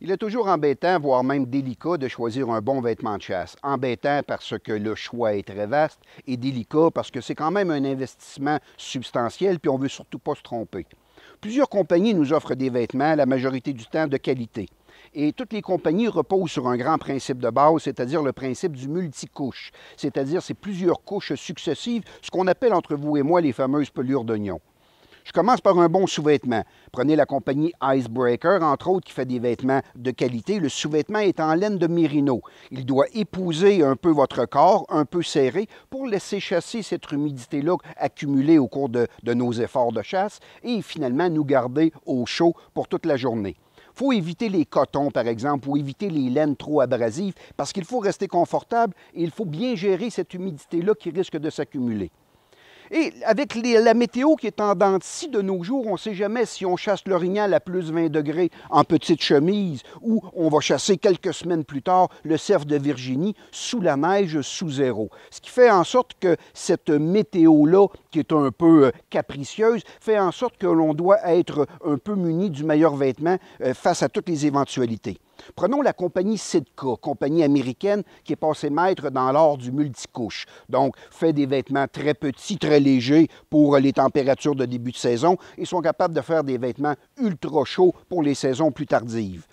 Il est toujours embêtant, voire même délicat, de choisir un bon vêtement de chasse. Embêtant parce que le choix est très vaste et délicat parce que c'est quand même un investissement substantiel puis on ne veut surtout pas se tromper. Plusieurs compagnies nous offrent des vêtements, la majorité du temps de qualité. Et toutes les compagnies reposent sur un grand principe de base, c'est-à-dire le principe du multicouche, c'est-à-dire c'est plusieurs couches successives, ce qu'on appelle entre vous et moi les fameuses pelures d'oignon. Je commence par un bon sous-vêtement. Prenez la compagnie Icebreaker, entre autres, qui fait des vêtements de qualité. Le sous-vêtement est en laine de mérino. Il doit épouser un peu votre corps, un peu serré, pour laisser chasser cette humidité-là accumulée au cours de nos efforts de chasse et finalement nous garder au chaud pour toute la journée. Il faut éviter les cotons, par exemple, ou éviter les laines trop abrasives parce qu'il faut rester confortable et il faut bien gérer cette humidité-là qui risque de s'accumuler. Et avec la météo qui est en dents de scie de nos jours, on ne sait jamais si on chasse l'orignal à plus 20 degrés en petite chemise ou on va chasser quelques semaines plus tard le cerf de Virginie sous la neige, sous zéro. Ce qui fait en sorte que cette météo-là, qui est un peu capricieuse, fait en sorte que l'on doit être un peu muni du meilleur vêtement face à toutes les éventualités. Prenons la compagnie Sitka, compagnie américaine qui est passée maître dans l'art du multicouche. Donc, fait des vêtements très petits, très légers pour les températures de début de saison et sont capables de faire des vêtements ultra chauds pour les saisons plus tardives.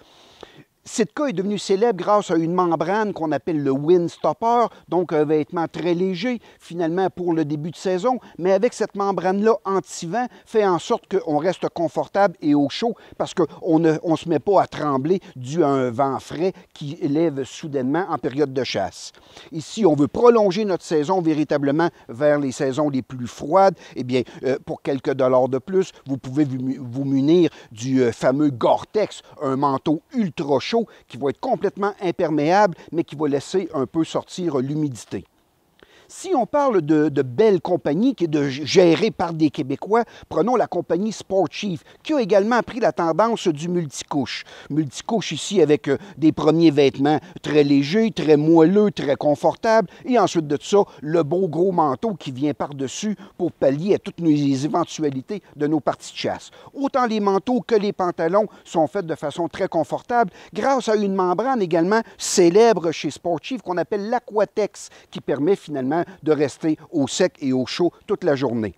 Sitka est devenu célèbre grâce à une membrane qu'on appelle le Windstopper, donc un vêtement très léger, finalement pour le début de saison, mais avec cette membrane-là anti-vent, fait en sorte qu'on reste confortable et au chaud parce qu'on ne se met pas à trembler dû à un vent frais qui lève soudainement en période de chasse. Ici, on veut prolonger notre saison véritablement vers les saisons les plus froides. Eh bien, pour quelques dollars de plus, vous pouvez vous munir du fameux Gore-Tex, un manteau ultra chaud qui va être complètement imperméable, mais qui va laisser un peu sortir l'humidité. Si on parle de belles compagnies qui est gérée par des Québécois, prenons la compagnie Sport Chief, qui a également pris la tendance du multicouche. Multicouche ici avec des premiers vêtements très légers, très moelleux, très confortables, et ensuite de ça, le beau gros manteau qui vient par-dessus pour pallier à toutes les éventualités de nos parties de chasse. Autant les manteaux que les pantalons sont faits de façon très confortable, grâce à une membrane également célèbre chez Sport Chief qu'on appelle l'Aquatex, qui permet finalement de rester au sec et au chaud toute la journée.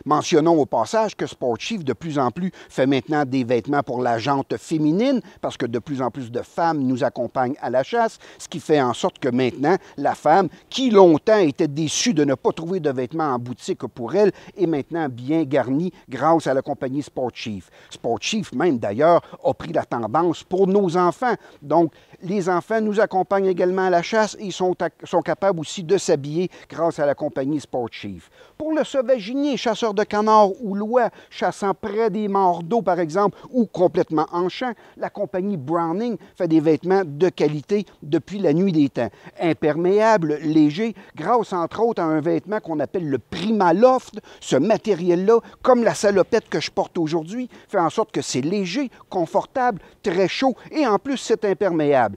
Mentionnons au passage que Sport Chief de plus en plus fait maintenant des vêtements pour la gente féminine parce que de plus en plus de femmes nous accompagnent à la chasse, ce qui fait en sorte que maintenant, la femme, qui longtemps était déçue de ne pas trouver de vêtements en boutique pour elle, est maintenant bien garnie grâce à la compagnie Sport Chief. Sport Chief, même d'ailleurs, a pris la tendance pour nos enfants. Donc, les enfants nous accompagnent également à la chasse et sont capables aussi de s'habiller grâce à la compagnie Sport Chief. Pour le sauvaginier, chasseur de canards ou lois, chassant près des morts d'eau, par exemple, ou complètement en champ, la compagnie Browning fait des vêtements de qualité depuis la nuit des temps. Imperméable, léger, grâce entre autres à un vêtement qu'on appelle le Primaloft. Ce matériel-là, comme la salopette que je porte aujourd'hui, fait en sorte que c'est léger, confortable, très chaud et en plus c'est imperméable.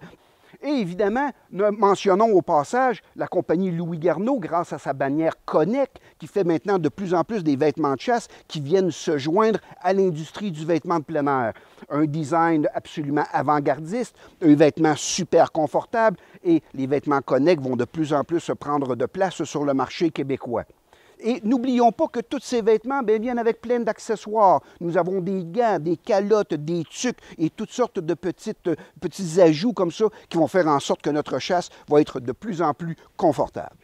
Et évidemment, mentionnons au passage la compagnie Louis Garneau, grâce à sa bannière Connect, qui fait maintenant de plus en plus des vêtements de chasse qui viennent se joindre à l'industrie du vêtement de plein air. Un design absolument avant-gardiste, un vêtement super confortable et les vêtements Connect vont de plus en plus se prendre de place sur le marché québécois. Et n'oublions pas que tous ces vêtements viennent avec plein d'accessoires. Nous avons des gants, des calottes, des tuques et toutes sortes de petits ajouts comme ça qui vont faire en sorte que notre chasse va être de plus en plus confortable.